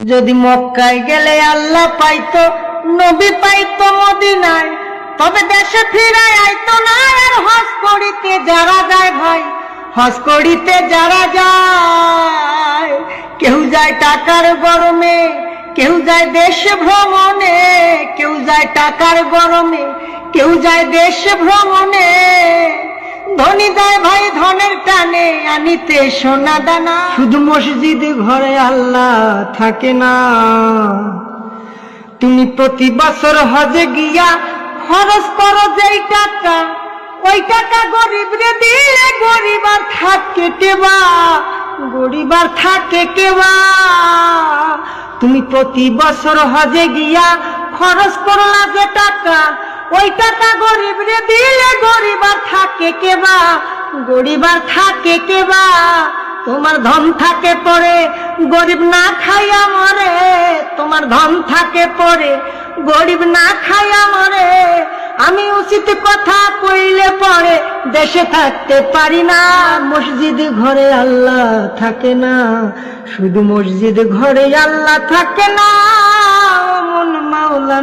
যদি মক্কায় গেলে আল্লাহ পাইতো, নবী পাইতো মদিনায়, তবে দেশে ফিরায় আইতো না। আর হজ করিতে যারা যায় ভাই, হজ করিতে যারা যায়, কেউ যায় টাকার গরমে, কেউ যায় দেশ ভ্রমণে, কেউ যায় টাকার গরমে, কেউ যায় দেশ ভ্রমণে। ধনী যায় ভাই ধনের টানে আনিতে সোনা দানা। শুধু মসজিদ ঘরে আল্লাহ থাকে না। তুমি প্রতি বছর হজে গিয়া খরচ করো যেই টাকা, ওই টাকা গরিব রে দিলে গরিব আর থাকে কেবা, গরিব আর থাকে কেবা। তুমি প্রতি বছর হজে গিয়া খরচ করলা যে টাকা, ওই টাকা গরিব রে দিলে গরিব আর থাকে কেবা, গরিব আর থাকে কেবা। তোমার ধন থাকে পরে গরিব না খাইয়া মরে, তোমার ধন থাকে পরে গরিব না খাইয়া মরে। আমি উচিত কথা কইলে পরে দেশে থাকতে পারি না। মসজিদ ঘরে আল্লাহ থাকে না, শুধু মসজিদ ঘরে আল্লাহ থাকে না। মন মাওলানা।